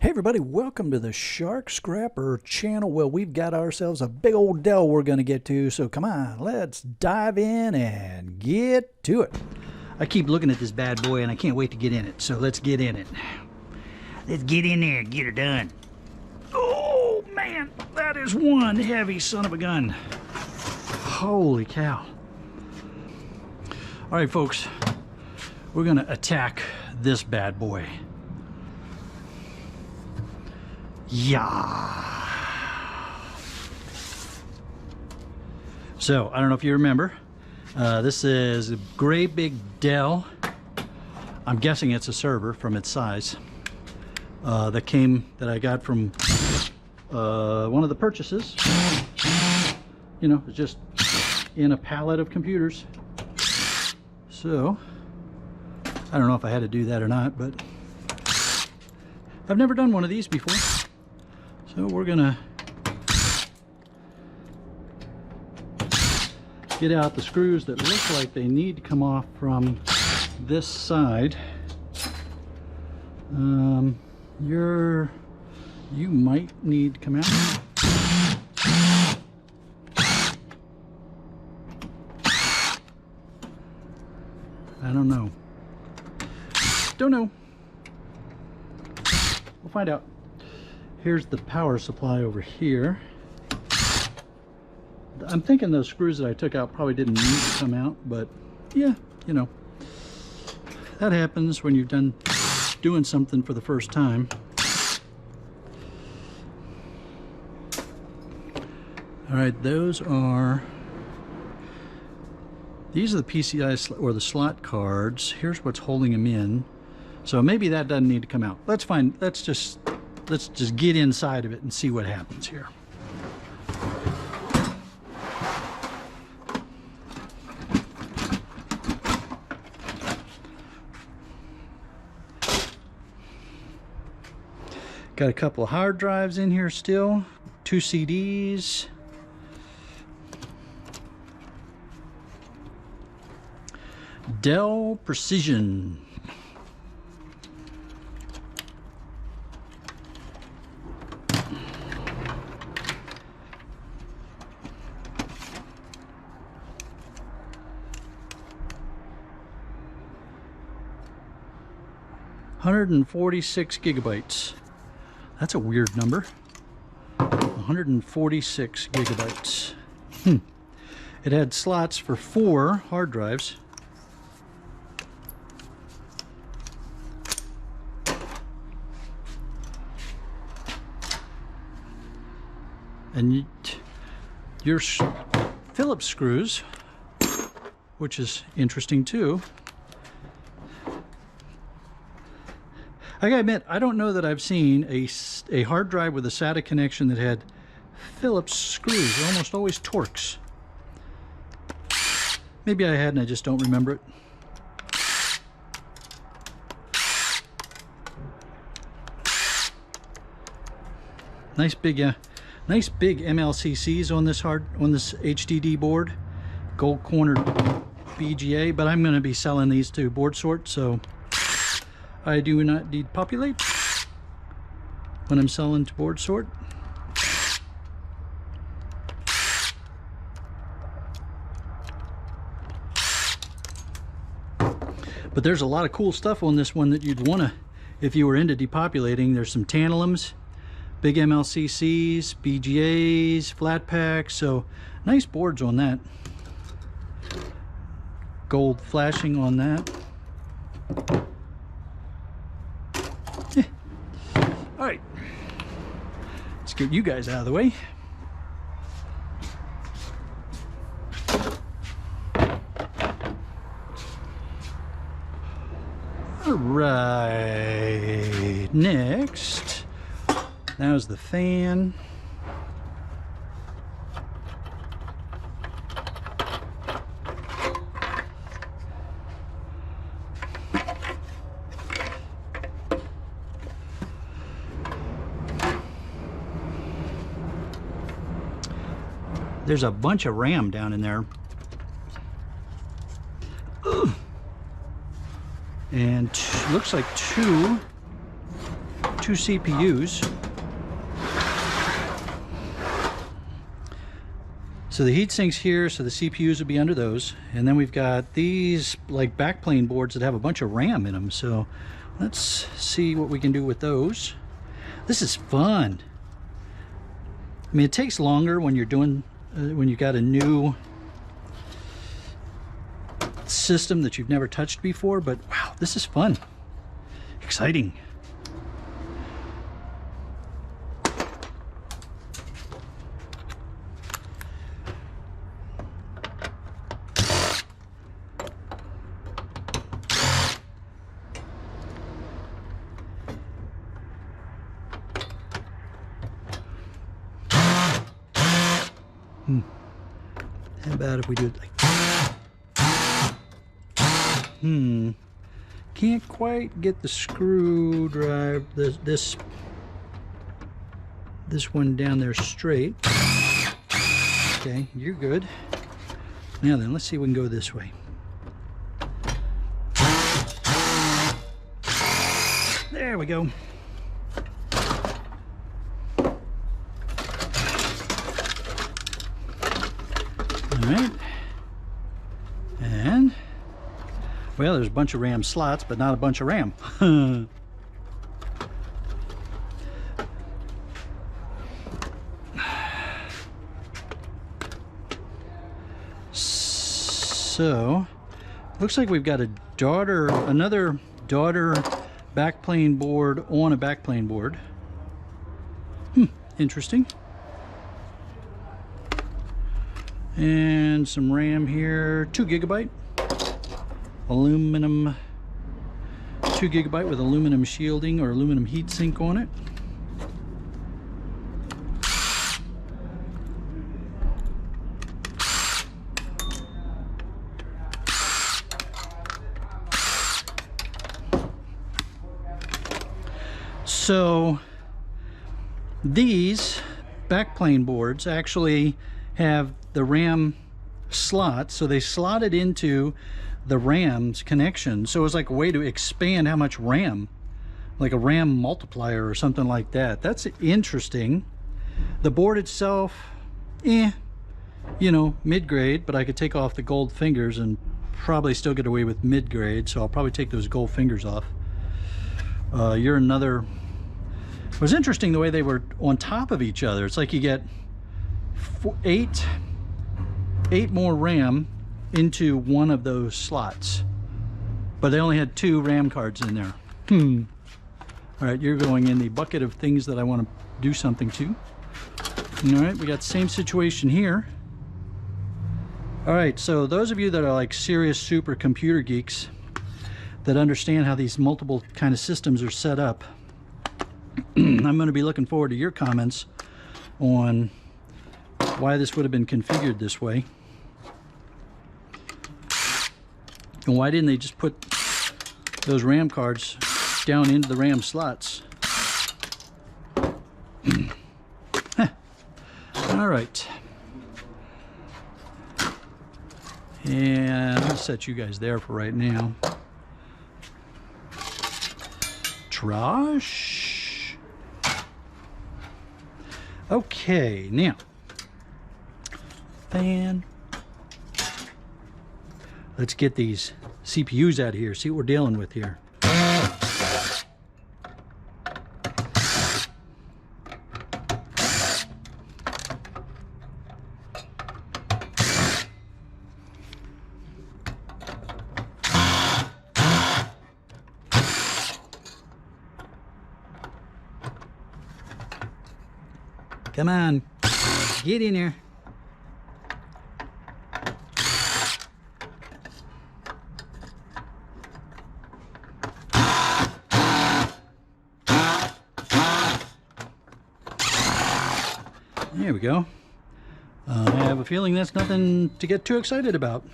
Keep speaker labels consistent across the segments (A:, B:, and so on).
A: Hey everybody, welcome to the Shark Scrapper channel. Well, we've got ourselves a big old Dell we're going to get to, so come on, let's dive in and get to it. I keep looking at this bad boy and I can't wait to get in it, so let's get in it. Let's get in there and get her done. Oh man, that is one heavy son of a gun. Holy cow. All right folks, we're going to attack this bad boy. Yeah. So, I don't know if you remember, this is a great big Dell. I'm guessing it's a server from its size. That I got from one of the purchases. You know, it's just in a pallet of computers. So, I don't know if I had to do that or not, but I've never done one of these before. So we're gonna get out the screws that look like they need to come off from this side. You might need to come out. I don't know. Don't know. We'll find out. Here's the power supply over here. I'm thinking those screws that I took out probably didn't need to come out, but yeah, you know, that happens when you've done doing something for the first time. All right, these are the PCI or the slot cards. Here's what's holding them in. So maybe that doesn't need to come out. That's fine. Let's just get inside of it and see what happens here. Got a couple of hard drives in here still, 2 CDs. Dell Precision. $146 gigabytes. That's a weird number. 146 gigabytes. It had slots for 4 hard drives. And your Phillips screws, which is interesting too. I gotta admit, I don't know that I've seen a hard drive with a SATA connection that had Phillips screws. They're almost always Torx. Maybe I had and I just don't remember it. Nice big MLCCs on this HDD board. Gold cornered BGA, but I'm going to be selling these to board sort, so I do not depopulate when I'm selling to board sort. But there's a lot of cool stuff on this one that you'd want to, if you were into depopulating. There's some tantalums, big MLCCs, BGAs, flat packs, so nice boards on that. Gold flashing on that. All right, let's get you guys out of the way. All right, next, now's the fan. There's a bunch of RAM down in there. And looks like two two CPUs. So the heat sinks here, so the CPUs would be under those. And then we've got these like backplane boards that have a bunch of RAM in them. So let's see what we can do with those. This is fun. I mean, it takes longer when you're doing, when you got a new system that you've never touched before, but wow, this is fun. Exciting. How about if we do it like can't quite get the screwdriver, this one down there straight. Okay, you're good. Now then, let's see if we can go this way. There we go. Alright, and well, there's a bunch of RAM slots, but not a bunch of RAM. So, looks like we've got another daughter backplane board on a backplane board. Interesting. And some RAM here, 2 GB. Aluminum, 2 GB with aluminum shielding or aluminum heat sink on it. So these backplane boards actually have the RAM slot, so they slot it into the RAM's connection, so it's like a way to expand how much RAM, like a RAM multiplier or something like that. That's interesting. The board itself, you know, mid-grade, but I could take off the gold fingers and probably still get away with mid-grade, so I'll probably take those gold fingers off. You're another. It was interesting the way they were on top of each other. It's like you get eight more RAM into one of those slots, but they only had 2 RAM cards in there. All right, you're going in the bucket of things that I want to do something to. All right, we got the same situation here. All right, so those of you that are like serious super computer geeks that understand how these multiple kind of systems are set up, I'm going to be looking forward to your comments on why this would have been configured this way. And why didn't they just put those RAM cards down into the RAM slots? All right. And I'll set you guys there for right now. Trash. Okay, now. Let's get these CPUs out of here, see what we're dealing with here. Come on, get in here. There we go. I have a feeling that's nothing to get too excited about.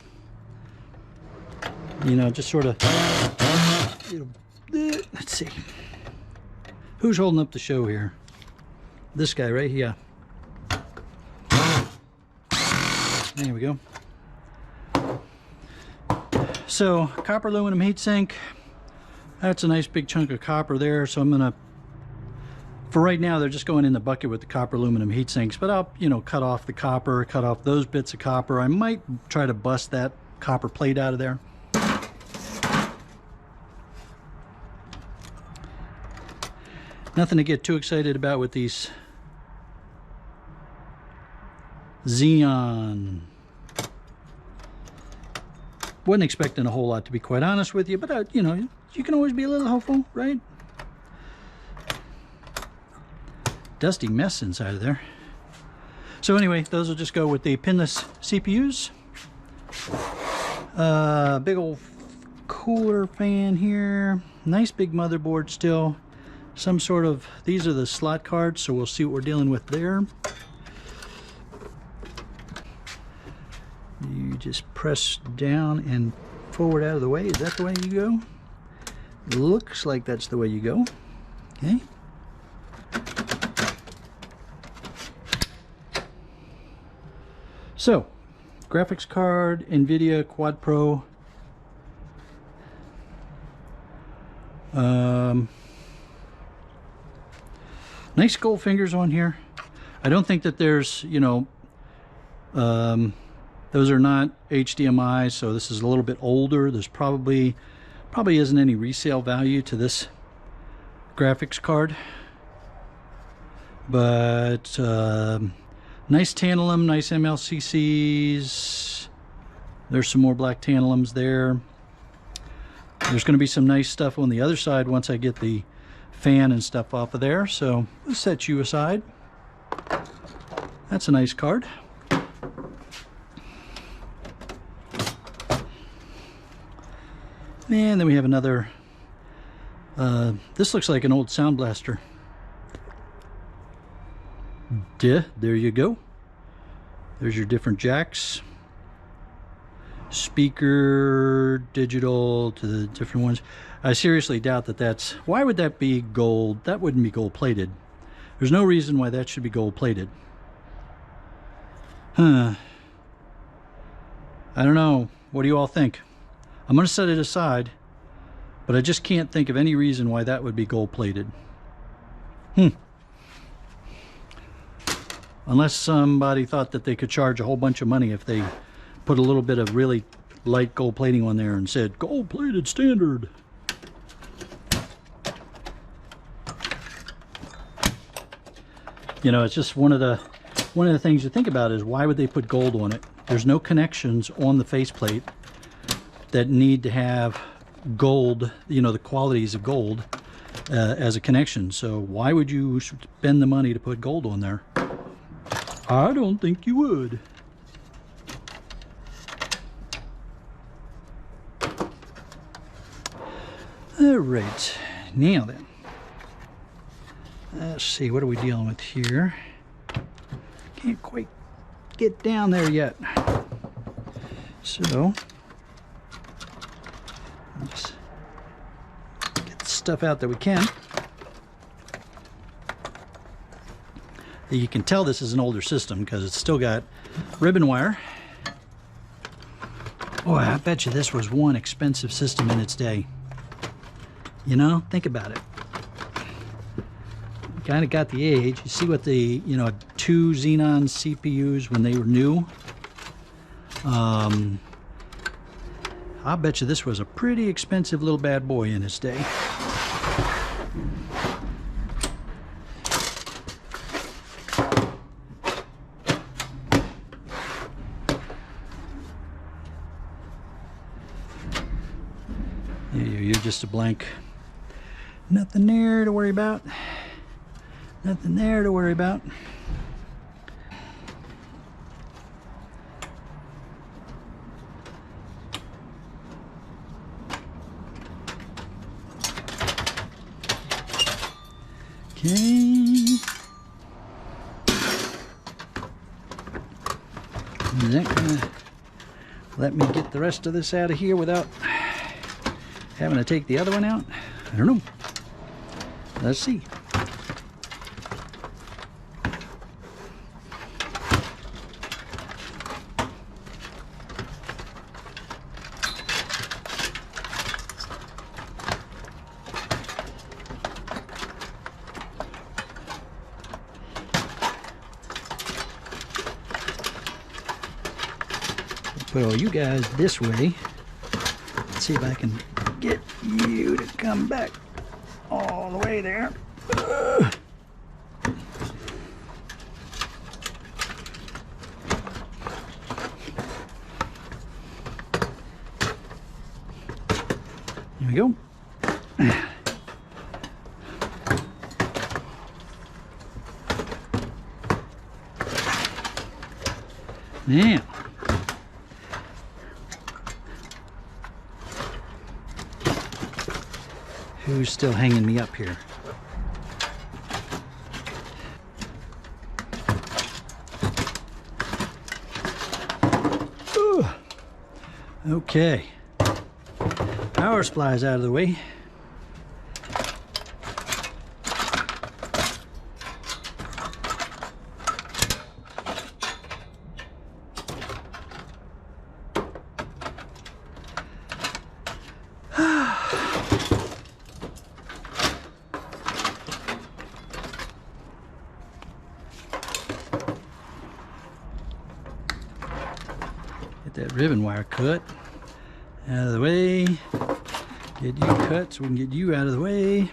A: You know, just sort of, let's see. Who's holding up the show here? This guy right here. There we go. So, copper aluminum heatsink. That's a nice big chunk of copper there, so I'm gonna For right now, they're just going in the bucket with the copper aluminum heat sinks, but I'll, you know, cut off the copper, cut off those bits of copper. I might try to bust that copper plate out of there. Nothing to get too excited about with these Xeon. Wasn't expecting a whole lot, to be quite honest with you, but you know, you can always be a little hopeful, right? Dusty mess inside of there. So anyway, those will just go with the pinless CPUs. Big old cooler fan here. Nice big motherboard still. Some sort of, these are the slot cards, so we'll see what we're dealing with there. You just press down and forward out of the way. Is that the way you go? Looks like that's the way you go. Okay. So, graphics card, NVIDIA Quad Pro. Nice gold fingers on here. I don't think that there's, you know, those are not HDMI, so this is a little bit older. There's probably isn't any resale value to this graphics card. But nice tantalum, nice MLCCs. There's some more black tantalums there. There's going to be some nice stuff on the other side once I get the fan and stuff off of there. So let's set you aside. That's a nice card. And then we have another, this looks like an old Sound Blaster. There you go. There's your different jacks. Speaker, digital to the different ones. I seriously doubt that that's, why would that be gold? That wouldn't be gold plated. There's no reason why that should be gold plated. I don't know. What do you all think? I'm going to set it aside, but I just can't think of any reason why that would be gold plated. Unless somebody thought that they could charge a whole bunch of money if they put a little bit of really light gold plating on there and said gold plated standard. You know, it's just one of the things to think about is why would they put gold on it? There's no connections on the faceplate that need to have gold, you know, the qualities of gold as a connection. So why would you spend the money to put gold on there? I don't think you would. All right, now then, let's see, what are we dealing with here? Can't quite get down there yet. So, just get the stuff out that we can. You can tell this is an older system because it's still got ribbon wire. Boy, I bet you this was one expensive system in its day. You know, think about it. Kind of got the age. You see what the, you know, 2 Xenon CPUs when they were new. I bet you this was a pretty expensive little bad boy in its day. You're just a blank. Nothing there to worry about. Nothing there to worry about. Okay. Is that gonna let me get the rest of this out of here without having to take the other one out? I don't know. Let's see. put all you guys this way. Let's see if I can get you to come back all the way there. There we go. Now, who's still hanging me up here? Ooh. Okay. Power supply's out of the way. Get that ribbon wire cut out of the way. Get you cut so we can get you out of the way.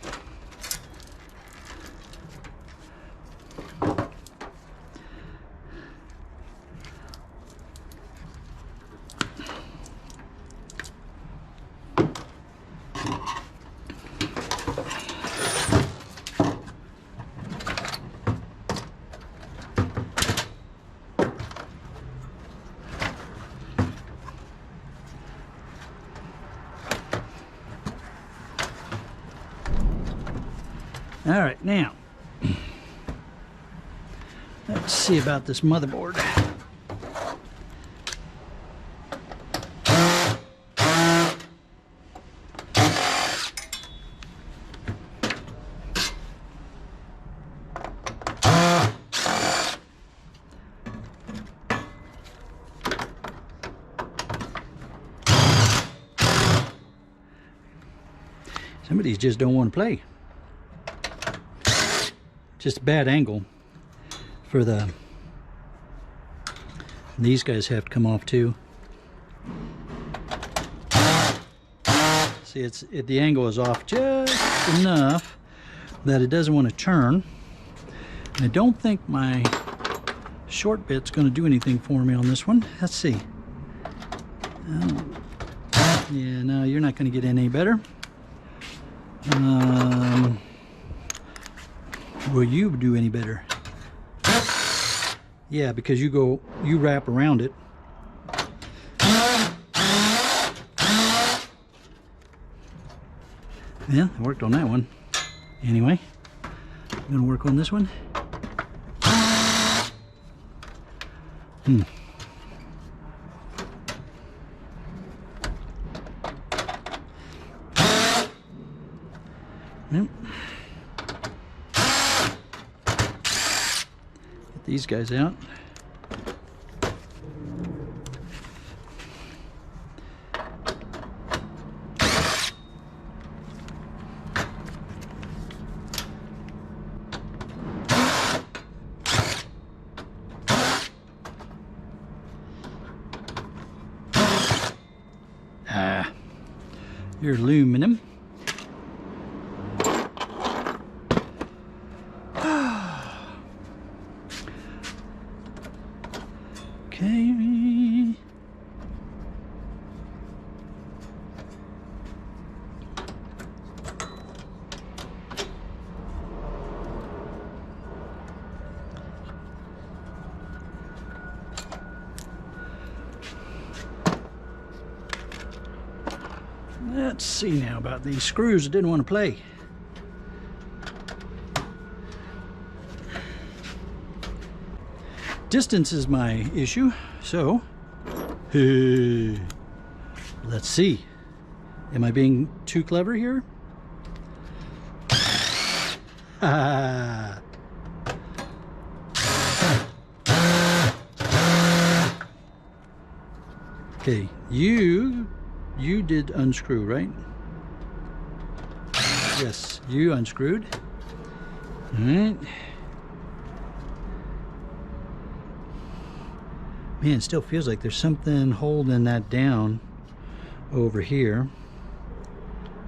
A: All right, now, let's see about this motherboard. Some of these just don't want to play. Just a bad angle for the, these guys have to come off too. See, the angle is off just enough that it doesn't want to turn. And I don't think my short bit's going to do anything for me on this one. Let's see. Yeah, no, you're not going to get any better. Will you do any better? Yeah, because you wrap around it. Yeah, it worked on that one. Anyway, I'm gonna work on this one. Yep. These guys out. Your aluminum. Okay. Let's see now about these screws that didn't want to play. Distance is my issue, so let's see. Am I being too clever here? Okay, you did unscrew, right? Yes, you unscrewed. All right. Man, it still feels like there's something holding that down over here.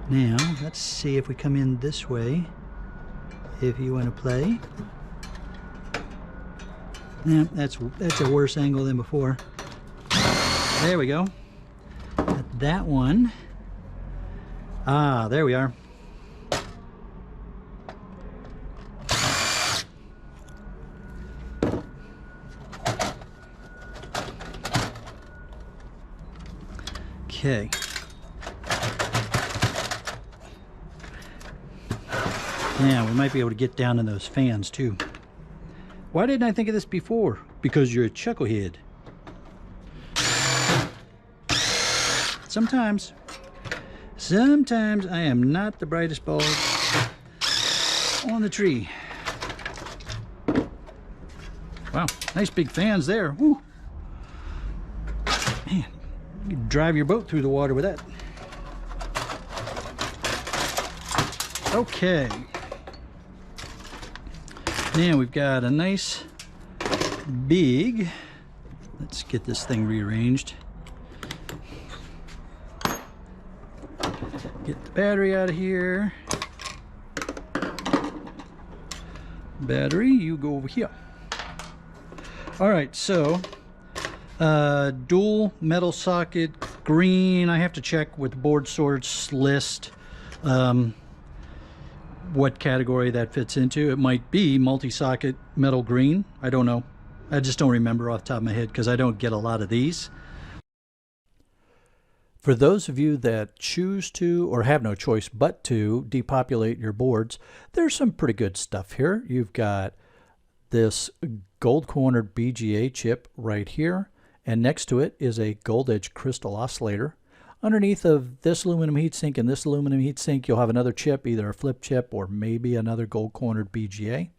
A: Now, let's see if we come in this way. If you want to play. Yeah, that's a worse angle than before. There we go. Got that one. Ah, there we are. Okay. Yeah, we might be able to get down in those fans too. Why didn't I think of this before? Because you're a chucklehead. Sometimes I am not the brightest bulb on the tree. Wow, nice big fans there. Woo. Man, you can drive your boat through the water with that. Okay. Now we've got a nice big, let's get this thing rearranged. Get the battery out of here. Battery, you go over here. All right, so dual metal socket, green. I have to check with the board source list what category that fits into. It might be multi-socket metal green. I don't know. I just don't remember off the top of my head because I don't get a lot of these. For those of you that choose to or have no choice but to depopulate your boards, there's some pretty good stuff here. You've got this gold cornered BGA chip right here, and next to it is a gold edge crystal oscillator. Underneath of this aluminum heatsink and this aluminum heatsink, you'll have another chip, either a flip chip or maybe another gold cornered BGA.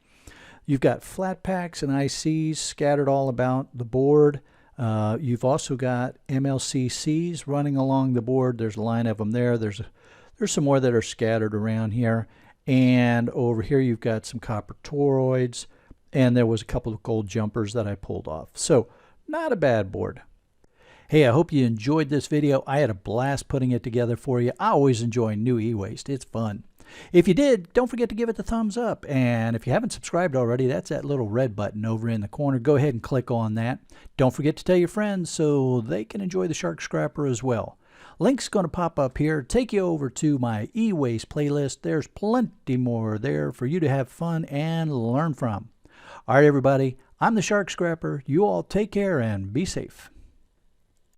A: You've got flat packs and ICs scattered all about the board. You've also got MLCCs running along the board. There's a line of them there. There's some more that are scattered around here. And over here you've got some copper toroids. And there was a couple of gold jumpers that I pulled off. So not a bad board. Hey, I hope you enjoyed this video. I had a blast putting it together for you. I always enjoy new e-waste. It's fun. If you did, don't forget to give it the thumbs up. And if you haven't subscribed already, that's that little red button over in the corner. Go ahead and click on that. Don't forget to tell your friends so they can enjoy the Shark Scrapper as well. Link's going to pop up here. Take you over to my e-waste playlist. There's plenty more there for you to have fun and learn from. All right, everybody. I'm the Shark Scrapper. You all take care and be safe.